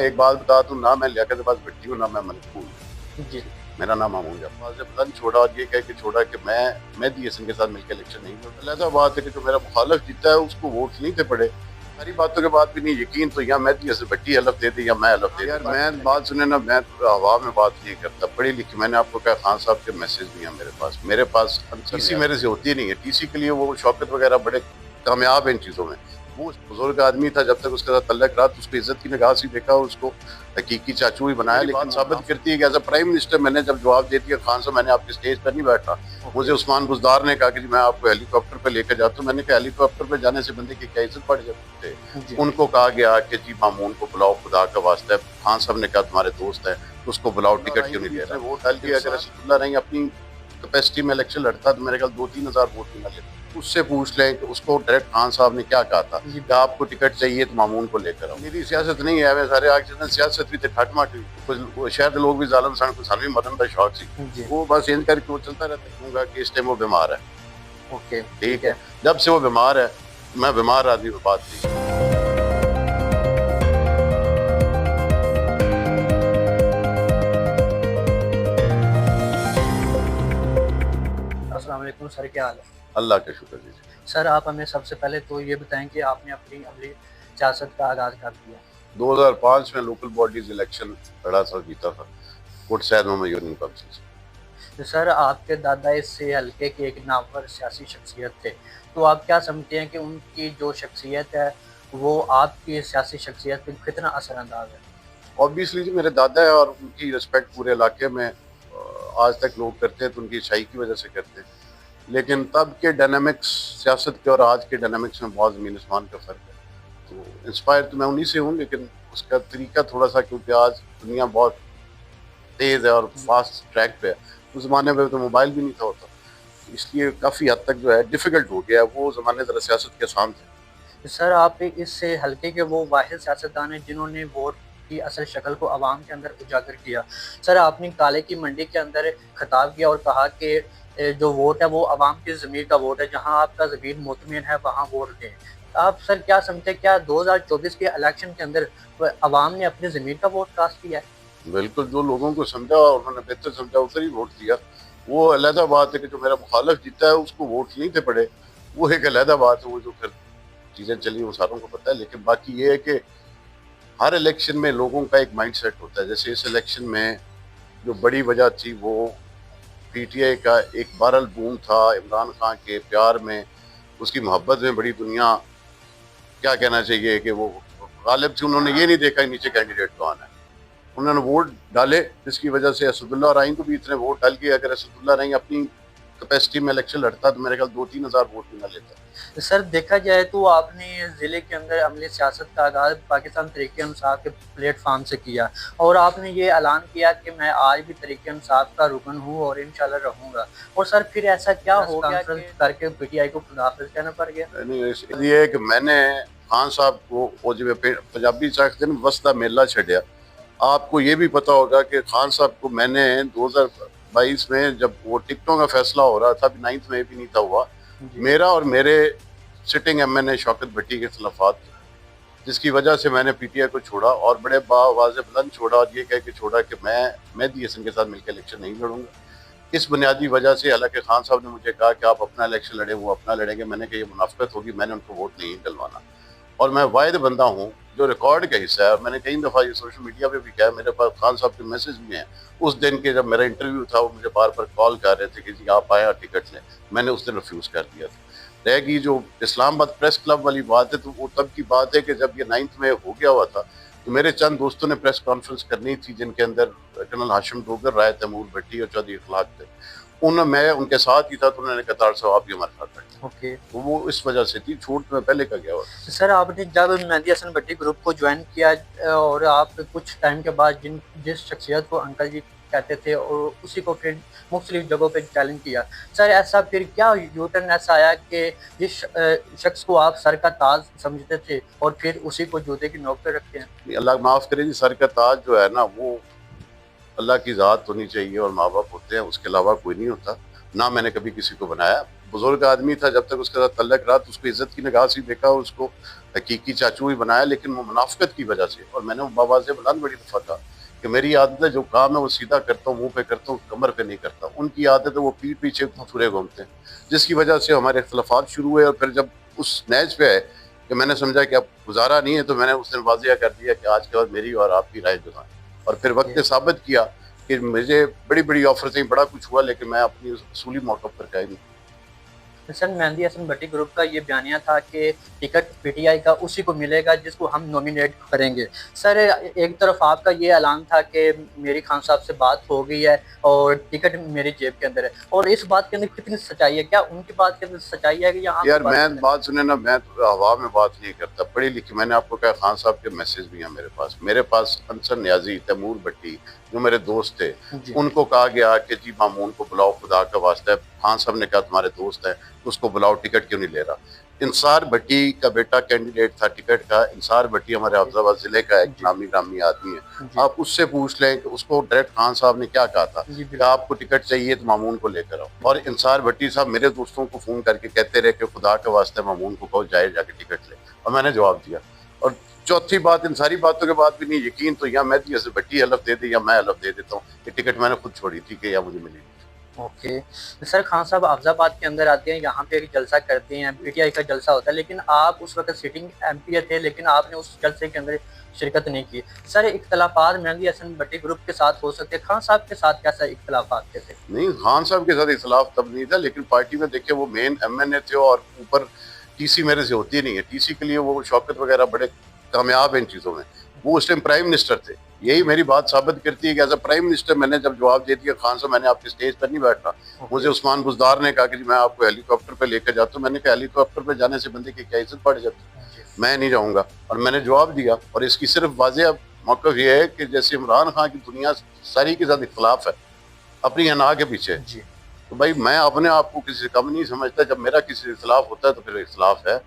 एक बात बता दूं ना, मैं लियाकतबाज भट्टी हूँ ना मैं मलकपूर हूँ। जी। मेरा नाम मामून जब्बार से बुलंद छोड़ा और ये कह के छोड़ा कि मैं मेहदी हसन के साथ मिलकर इलेक्शन नहीं लड़ूंगा। अलहदा बात है कि जो मेरा मुखालिफ जीता है उसको वोट नहीं थे पड़े। सारी बातों के बाद भी नहीं यकीन, तो या मेहदी हसन भट्टी हलफ दे दे या मैं हलफ दे दूं। यार मैं बात सुने ना, मैं हवा में बात नहीं करता, पढ़ी लिखी। मैंने आपको कहा खान साहब के मैसेज भी हैं मेरे पास टीसी मेरे से होती नहीं है। टीसी के लिए वो शौकत वगैरह बड़े कामयाब है इन चीज़ों में। वो बुजुर्ग आदमी था, जब तक उसके साथ तल्लक रहा तो उसको इज्जत की निगाह से देखा और उसको हकीकी चाचू ही बनाया। लेकिन साबित करती है कि एज अ प्राइम मिनिस्टर मैंने जब जवाब दे दिया खान साहब मैंने आपके स्टेज पर नहीं बैठा। मुझे उस्मान बुजदार ने कहा कि मैं आपको हेलीकॉप्टर पे लेकर जाता हूँ। मैंने कहा हेलीकॉप्टर पे जाने से बंदे की क्या इज्जत बढ़ जाती है। उनको कहा गया कि जी मामून को बुलाओ, खुदा का वास्ता है। खान साहब ने कहा तुम्हारे दोस्त है तो उसको बुलाओ, टिकट क्यों नहीं दे रहा। वोट डाल के अगर असदुल्ला नहीं अपनी कैपेसिटी में इलेक्शन लड़ता तो मेरे ख्याल 2-3 हज़ार वोट भी ना लेता। उससे पूछ लें कि उसको डायरेक्ट खान साहब ने क्या कहा था कि आपको टिकट चाहिए तो मामून को लेकर आओ। मेरी सियासत नहीं है, मैं सारे आगे सियासत भी थे ठाट माट कुछ शायद लोग भी जालम सन कुछ भी मदन का शौक सी वो बस इन करके वो चलता रहता है कि इस टाइम वो बीमार है। ओके ठीक है, जब से वो बीमार है मैं बीमार आदमी पर बात नहीं। अस्सलाम वालेकुम सर, क्या हाल है? अल्लाह का शुक्र जी। सर आप हमें सबसे पहले तो ये बताएं कि आपने अपनी अमली सियासत का आगाज़ कब किया? 2005 में लोकल बॉडीज इलेक्शन लड़ा था, जीता था कोट सैद मोहम्मद यूनियन काउंसिल से। तो सर आपके दादा इस हल्के के एक नामवर सियासी शख्सियत थे, तो आप क्या समझते हैं कि उनकी जो शख्सियत है वो आपकी सियासी शख्सियत पर कितना असरअंदाज है? ऑब्वियसली जी मेरे दादा है और उनकी रिस्पेक्ट पूरे इलाके में आज तक लोग करते हैं, तो उनकी अच्छाई की वजह से करते हैं। लेकिन तब के डायनामिक्स सियासत के और आज के डायनामिक्स में बहुत ज़मीन आसमान का फ़र्क है। तो इंस्पायर तो मैं उन्हीं से हूँ, लेकिन उसका तरीका थोड़ा सा, क्योंकि आज दुनिया बहुत तेज़ है और फास्ट ट्रैक पे है। उस ज़माने में तो मोबाइल भी नहीं था होता, इसलिए काफ़ी हद तक जो है डिफ़िकल्ट हो गया है। वो ज़माने ज़रा सियासत के आसान थे। तो सर आप इस हल्के के वो वाहिद सियासतदान हैं जिन्होंने वोट की असल शक्ल को आवाम के अंदर उजागर किया। सर आपने काले की मंडी के अंदर खिताब किया और कहा कि जो वोट है वो आवाम की ज़मीर का वोट है, जहां आपका ज़मीर मुतमिन है वहां वोट दें। आप सर क्या समझते हैं, क्या 2024 के इलेक्शन के अंदर आवाम ने अपनी ज़मीर का वोट कास्ट किया है? बिल्कुल, जो लोगों को समझा और उन्होंने बेहतर समझा उधर ही वोट दिया। वो अलहदा बात है कि जो मेरा मुखालिफ जीता है उसको वोट नहीं थे पड़े, वो एक अलहदा बात है। वो जो फिर चीज़ें चली वो सारों को पता है। लेकिन बाकी ये है कि हर इलेक्शन में लोगों का एक माइंड सेट होता है। जैसे इस इलेक्शन में जो बड़ी वजह थी वो पीटीआई का एक वायरल बूम था इमरान खान के प्यार में, उसकी मोहब्बत में बड़ी दुनिया क्या कहना चाहिए कि वो गालिब थी। उन्होंने ये नहीं देखा कि नीचे कैंडिडेट कौन है, उन्होंने वोट डाले, जिसकी वजह से असदुल्ला और आइन को भी इतने वोट डाल के अगर असदुल्ला नहीं अपनी कैपेसिटी में इलेक्शन लड़ता तो मेरे ख्याल 2-3 हज़ार वोट भी ना लेता। सर देखा जाए तो आपने ज़िले के अंदर अमली सियासत का आगाज़ पाकिस्तान तहरीक-ए-इंसाफ के प्लेटफॉर्म से किया और आपने ये ऐलान किया कि मैं आज भी तहरीक-ए-इंसाफ का रुकन हूँ और इंशाल्लाह रहूँगा। और सर फिर ऐसा क्या हो गया करके पीटीआई को खुदाफिज़ कहना पड़ गया? नहीं, इसलिए कि मैंने खान साहब को वो जो पंजाबी शख्स दिन वस्ता मेला छड़िया। आपको ये भी पता होगा कि खान साहब को मैंने 2022 में जब वो टिकटों का फैसला हो रहा था, 9th में भी नहीं था हुआ, मेरा और मेरे सिटिंग एमएनए शौकत भट्टी के खिलाफात, जिसकी वजह से मैंने पीटीआई को छोड़ा और बड़े बावाज़ बुलंद छोड़ा और ये कह के छोड़ा कि मैं मेहदी हसन के साथ मिलकर इलेक्शन नहीं लड़ूंगा। इस बुनियादी वजह से, हालांकि खान साहब ने मुझे कहा कि आप अपना इलेक्शन लड़े, वो अपना लड़ेंगे, मैंने कहा ये मुनाफिकत होगी, मैंने उनको वोट नहीं डलवाना। और मैं वाहिद बंदा हूँ जो रिकॉर्ड का हिस्सा है। मैंने कई दफ़ा ये सोशल मीडिया पे भी कहा, मेरे पास खान साहब के मैसेज भी हैं। उस दिन के जब मेरा इंटरव्यू था वो मुझे बार बार कॉल कर रहे थे कि जी आप आए और टिकट लें, मैंने उस दिन रिफ्यूज़ कर दिया था। रहेगी जो इस्लामाबाद प्रेस क्लब वाली बात है, तो वो तब की बात है कि जब ये 9th में हो गया हुआ था, तो मेरे चंद दोस्तों ने प्रेस कॉन्फ्रेंस करनी थी, जिनके अंदर कर्नल हाशिम डोगर, राय तैमूर भट्टी और चौधरी अखलाक थे। मैं उनके साथ ही था, तो उन्होंने कहा साहब आप भी हमारे साथ बैठे। ओके। तो वो इस वजह से थी, छूट में पहले का गया हुआ। सर आपने जब मेहदी हसन भट्टी ग्रुप को ज्वाइन किया और आप कुछ टाइम के बाद जिस शख्सियत को अंकल जी कहते थे और उसी को फिर मुख्तलिफ जगहों पे चैलेंज किया, सर ऐसा फिर क्या यू टर्न ऐसा आया कि जिस शख्स को आप सर का ताज समझते थे और फिर उसी को जूते की नोक पे रखते हैं? अल्लाह माफ़ करे जी, सर का ताज जो है ना वो अल्लाह की ज़ात होनी चाहिए और माँ बाप होते हैं, उसके अलावा कोई नहीं होता। ना मैंने कभी किसी को बनाया। बुजुर्ग आदमी था, जब तक उसके साथ तल्लक रहा तो उसको इज्जत की निगाह से देखा, उसको हकीकी चाचू ही बनाया, लेकिन वो मुनाफिकत की वजह से। और मैंने बाबा से बुलंद बड़ी दफा कहा कि मेरी आदत है जो काम है वो सीधा करता हूँ, मुंह पे करता हूँ, कमर पे नहीं करता। उनकी आदत है वो पीठ पीछे छुरे घूमते हैं, जिसकी वजह से हमारे इख्तलाफात शुरू हुए। और फिर जब उस नैज पे है कि मैंने समझा कि अब गुजारा नहीं है, तो मैंने उस दिन वाजिया कर दिया कि आज के बाद मेरी और आपकी राय जुदा है। और फिर वक्त ने साबित किया कि मुझे बड़ी बड़ी ऑफर थी, बड़ा कुछ हुआ, लेकिन मैं अपनी उसूली मौक़िफ़ पर कायम हूँ। सर मेहंदी हसन भट्टी ग्रुप का ये बयानिया था कि टिकट पीटीआई का उसी को मिलेगा जिसको हम नॉमिनेट करेंगे। सर एक तरफ आपका ये ऐलान था कि मेरी खान साहब से बात हो गई है और टिकट मेरी जेब के अंदर है, और इस बात के अंदर कितनी सच्चाई है? क्या उनकी बात के अंदर सच्चाई है कि यार मैं बात सुने ना, मैं तो हवा में बात नहीं करता, पढ़ी लिखी। मैंने आपको कहा खान साहब के मैसेज भी हैं मेरे पास अंसर न्याजी, तैमूर भट्टी जो मेरे दोस्त थे, उनको कहा गया कि जी मामून को बुलाओ, खुदा का वास्ता है। खान साहब ने कहा तुम्हारे दोस्त हैं, उसको बुलाओ, टिकट क्यों नहीं ले रहा? इंसार भट्टी का बेटा कैंडिडेट था टिकट का। इंसार भट्टी हमारे अफजाबाद जिले का एक नामी ग्रामी आदमी है, आप उससे पूछ लें कि उसको डायरेक्ट खान साहब ने क्या कहा था कि आपको टिकट चाहिए तो मामून को लेकर आओ। और इंसार भट्टी साहब मेरे दोस्तों को फोन करके कहते रहे कि खुदा के वास्ते मामून को कहो जाए जाके टिकट ले, और मैंने जवाब दिया। और चौथी बात, इन सारी बातों के बाद भी नहीं यकीन, तो या मेहदी हसन भट्टी हलफ दे दे या मैं हलफ दे देता हूँ कि टिकट मैंने खुद छोड़ी थी कि या मुझे मिली। ओके सर, खान साहब अफजाबाद के अंदर आते हैं, यहाँ पे एक जलसा करते हैं, पीटीआई का जलसा होता है, लेकिन आप उस वक्त सिटिंग एमपी थे, लेकिन आपने उस जलसे के अंदर शिरकत नहीं की। सर इख्तलाफात मेहंदी हसन भट्टी ग्रुप के साथ हो सकते, खान साहब के साथ कैसा इख्तलाफात थे? नहीं, खान साहब के साथ इख्तलाफ तब नहीं था, लेकिन पार्टी में देखिए वो मेन एमएनए थे और ऊपर टीसी मेरे से होती नहीं है। टीसी के लिए वो शौकत वगैरह बड़े कामयाब हैं इन चीज़ों में। वो उस टाइम प्राइम मिनिस्टर थे। यही मेरी बात साबित करती है कि एज अ प्राइम मिनिस्टर मैंने जब जवाब दे दिया खान साहब मैंने आपकी स्टेज पर नहीं बैठा। मुझे उस्मान बुजदार ने कहा कि जी मैं आपको हेलीकॉप्टर पे लेकर जाता हूँ। मैंने कहा हेलीकॉप्टर पे जाने से बंदे की क्या इज्जत बढ़ जाती, मैं नहीं जाऊँगा। और मैंने जवाब दिया। और इसकी सिर्फ वाज़ेह मौक़िफ़ ये है कि जैसे इमरान खान की दुनिया सारी के साथ इख्तलाफ है अपनी अना के पीछे, तो भाई मैं अपने आप को किसी से कम नहीं समझता। जब मेरा किसी से इख्तलाफ होता है तो फिर इख्तलाफ है,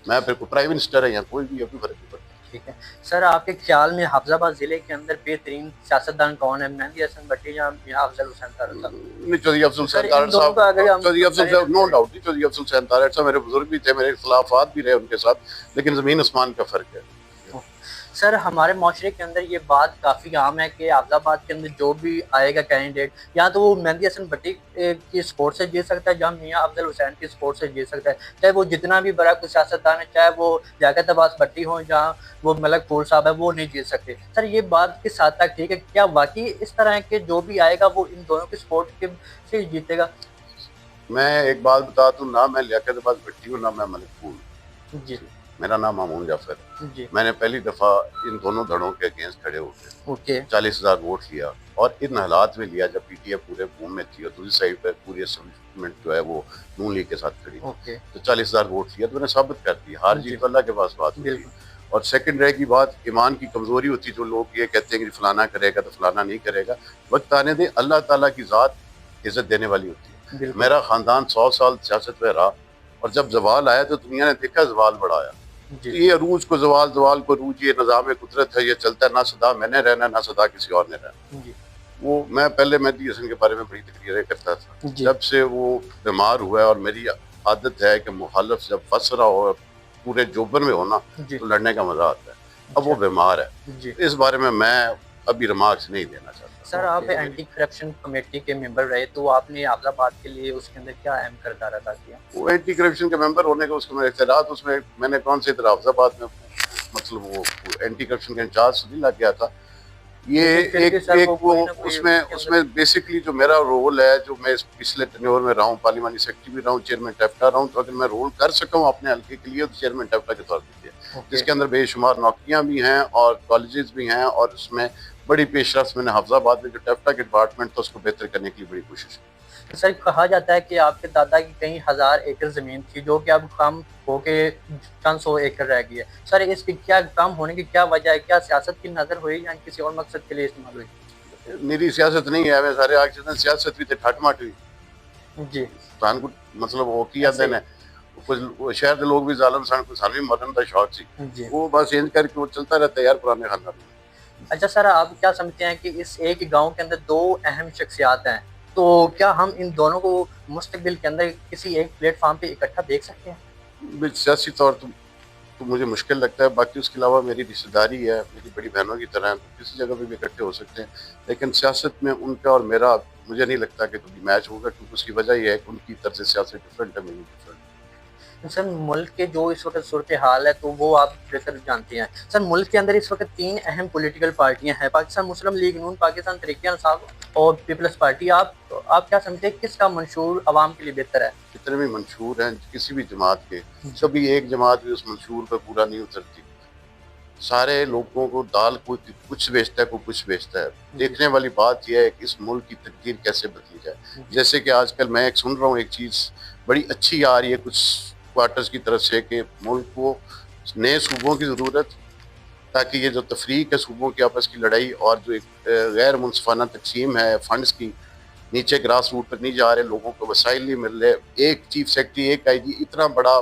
मैं फिर कोई प्राइम मिनिस्टर है या कोई भी, अभी फर्क नहीं पड़ता। ठीक है सर, आपके ख्याल में हफ्जाबाद जिले के अंदर बेहतरीन सियासतदान कौन है, मेहंदी हसन भट्टी या अफजल हुसैन तारड़ साहब? चौधरी अफजल हुसैन तारड़ साहब, चौधरी अफजल साहब नो डाउट, चौधरी अफजल हुसैन तारड़ साहब मेरे बुजुर्ग भी थे, मेरे इख्तलाफात भी रहे उनके साथ, लेकिन ज़मीन आसमान का फ़र्क है। सर हमारे माशरे के अंदर ये बात काफ़ी आम है कि अफजाबाद के अंदर जो भी आएगा कैंडिडेट, या तो वो मेहंदी हसन भट्टी की सपोर्ट से जीत सकता है या मियाँ अफजल हुसैन की सपोर्ट से जीत सकता है, चाहे वो जितना भी बड़ा कोई सियासतदान है, चाहे वो लियाकत अब्बास भट्टी हो या वो मलक फूल साहब है, वो नहीं जीत सकते। सर ये बात किस हद तक ठीक है? क्या वाकई इस तरह है कि जो भी आएगा वो इन दोनों की सपोर्ट के से जीतेगा? मैं एक बात बता दूं, ना मैं लियाकत अब्बास भट्टी हूँ ना मैं मलक फूल। जी, मेरा नाम मामून जाफर है। मैंने पहली दफ़ा इन दोनों धड़ों के अगेंस्ट खड़े होकर 40,000 वोट लिया, और इन हालात में लिया जब पीटीआई पूरे बूम में थी और दूसरी साइड पर पूरी एस्टेब्लिशमेंट जो है वो नून लीग के साथ खड़ी, तो 40,000 वोट लिया तो मैंने साबित कर दिया। हार जीत तो अल्लाह के पास बात होती है। और सेकंड रह की बात, ईमान की कमज़ोरी होती है। जो लोग ये कहते हैं कि फलाना करेगा तो फलाना नहीं करेगा, वक्त आने दे, अल्लाह ताला की ज़ात इज़्ज़त देने वाली होती है। मेरा ख़ानदान 100 साल सियासत में रहा, और जब जवाल आया तो दुनिया ने देखा जवाल बड़ा आया। ये अरूज को जवाल, जवाल को अरूज, ये निज़ाम कुदरत है, ये चलता है। ना सदा मैंने रहना, ना सदा किसी और ने रहना। वो मैं पहले मेहदी हसन के बारे में बड़ी तकरीरें करता था, जब से वो बीमार हुआ है, और मेरी आदत है कि मुखालिफ जब फंस रहा हो पूरे जोबन में होना तो लड़ने का मजा आता है। अब वो बीमार है, इस बारे में मैं अभी रिमार्क्स नहीं देना चाहता। सर आप एंटी करप्शन कमेटी के मेंबर रहे, तो आपने अफजाबाद के लिए उसके अंदर क्या अहम किरदार अदा किया? वो एंटी करप्शन के मेंबर होने का उसको मेरे इख्तियारात, उसमें मैंने कौन से इधर अफजाबाद में मतलब वो एंटी करप्शन का इंचार्ज नहीं लग गया था। ये एक वो उसमें बेसिकली जो मेरा रोल है, जो मैं पिछले टेन्योर में रहा हूँ, पार्लिमानी सेक्रेटरी भी रहा हूँ, चेयरमैन टेफ्टा रहा हूँ, तो अगर मैं रोल कर सका हूँ अपने हल्के के लिए तो चेयरमैन टेफ्टा के तौर पर किया, जिसके अंदर बेशुमार नौकरियाँ भी हैं और कॉलेजेस भी हैं, और उसमें बड़ी पेशरफ्त मैंने हफ्जाबाद में जो टेफ्टा के डिपार्टमेंट था उसको बेहतर करने की बड़ी कोशिश की। सर कहा जाता है कि आपके दादा की कई हज़ार एकड़ ज़मीन थी जो कि अब कम होके चंद सौ एकड़ रह गई है। सर इसकी क्या कम होने की क्या वजह है? क्या सियासत की नज़र हुई या किसी और मकसद के लिए इस्तेमाल हुई? मेरी सियासत नहीं है, मैं सारे आगे सियासत भी थे ठाटमाट हुई जी, को मतलब वो किया देना कुछ शहर के लोग भी जालम सान को सानवी मरन का शौक सी, वो बस चेंज करके वो चलता रहता है यार पुराने खानदान में। अच्छा सर, आप क्या समझते हैं कि इस एक गांव के अंदर दो अहम शख्सियात हैं, तो क्या हम इन दोनों को मुस्तकबिल के अंदर किसी एक प्लेटफॉर्म पे इकट्ठा देख सकते हैं? सियासी तौर तो मुझे मुश्किल लगता है, बाकी उसके अलावा मेरी रिश्तेदारी है, मेरी बड़ी बहनों की तरह है, तो किसी जगह पे भी इकट्ठे हो सकते हैं। लेकिन सियासत में उनका और मेरा मुझे नहीं लगता कि कभी मैच होगा, क्योंकि उसकी वजह यह है कि उनकी तरफ से सियासत डिफरेंट है, मेरी डिफरेंट। सर मुल्क के जो इस वक्त सूरत हाल है तो वो आप बेहतर जानते हैं। सर मुल्क के अंदर इस वक्त 3 अहम पॉलिटिकल पार्टियां हैं, पाकिस्तान मुस्लिम लीग नून, पाकिस्तान तहरीक-ए-इंसाफ और पीपल्स पार्टी। आप क्या समझते हैं किसका मंशूर आवाम के लिए बेहतर है? जितने भी मंशूर हैं किसी भी जमात के, कभी एक जमात भी उस मंशूर पर पूरा नहीं उतरती। सारे लोगों को दाल कोई कुछ बेचता है, कोई कुछ बेचता है। देखने वाली बात यह है कि इस मुल्क की तकदीर कैसे बदली जाए। जैसे कि आजकल मैं एक सुन रहा हूँ, एक चीज़ बड़ी अच्छी आ रही है कुछ क्वार्टर्स की तरफ से, कि मुल्क को नए सूबों की ज़रूरत, ताकि ये जो तफरीक है सूबों की आपस की लड़ाई और जो एक गैर मुनसिफाना तकसीम है फंड्स की, नीचे ग्रास रूट पर नहीं जा रहे, लोगों को वसाइल नहीं मिल रहे। एक चीफ सेक्रेटरी, एक आईजी, इतना बड़ा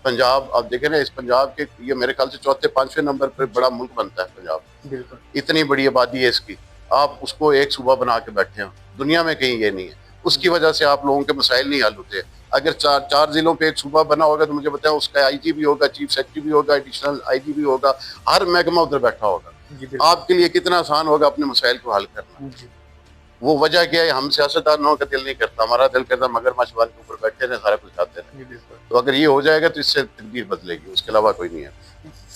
पंजाब आप देखें ना, इस पंजाब के ये मेरे ख्याल से चौथे पांचवें नंबर पर बड़ा मुल्क बनता है पंजाब। बिल्कुल, इतनी बड़ी आबादी है इसकी, आप उसको एक सूबा बना के बैठे हैं, दुनिया में कहीं ये नहीं है। उसकी वजह से आप लोगों के मसाइल नहीं हल होते। अगर चार जिलों पे एक सूबा बना होगा तो मुझे बताया उसका आईजी भी होगा, चीफ सेक्रेटरी भी होगा, एडिशनल आईजी भी होगा, हर महकमा उधर बैठा होगा। आपके लिए कितना आसान होगा अपने मसाइल को हल करना। वो वजह क्या है, हम सियासतदानों का दिल नहीं करता, हमारा दिल करता मगरमच्छ बाल के ऊपर बैठे रहे, सारा कुछ खाते रहे। तो अगर ये हो जाएगा तो इससे तकदीर बदलेगी, उसके अलावा कोई नहीं है।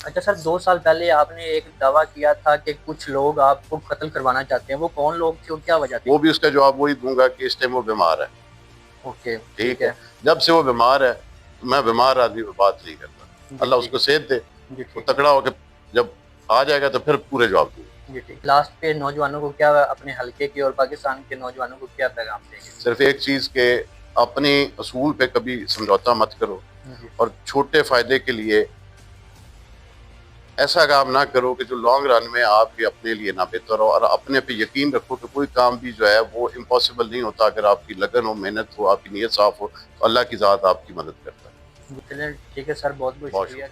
अच्छा सर, 2 साल पहले आपने एक दावा किया था कि कुछ लोग आपको कत्ल करवाना चाहते हैं, वो कौन लोग थे और क्या वजह थी? वो भी उसका जवाब वही दूंगा कि इस टाइम वो बीमार है। ओके, ठीक है, जब से वो बीमार है, मैं बीमार आदमी पर बात नहीं करता। अल्लाह उसको सेहत दे, वो तगड़ा होकर जब आ जाएगा तो फिर पूरे जवाब दूंगा। लास्ट पे नौजवानों को क्या, अपने हलके के और पाकिस्तान के नौजवानों को क्या पैगाम देंगे? सिर्फ एक चीज के, अपने असूल पे कभी समझौता मत करो, और छोटे फायदे के लिए ऐसा काम ना करो कि जो लॉन्ग रन में आपके अपने लिए ना बेहतर हो। और अपने पे यकीन रखो कि कोई काम भी जो है वो इम्पॉसिबल नहीं होता। अगर आपकी लगन हो, मेहनत हो, आपकी नीयत साफ हो, तो अल्लाह की ज़ात आपकी मदद करता है। ठीक है सर, बहुत बहुत शुक्रिया।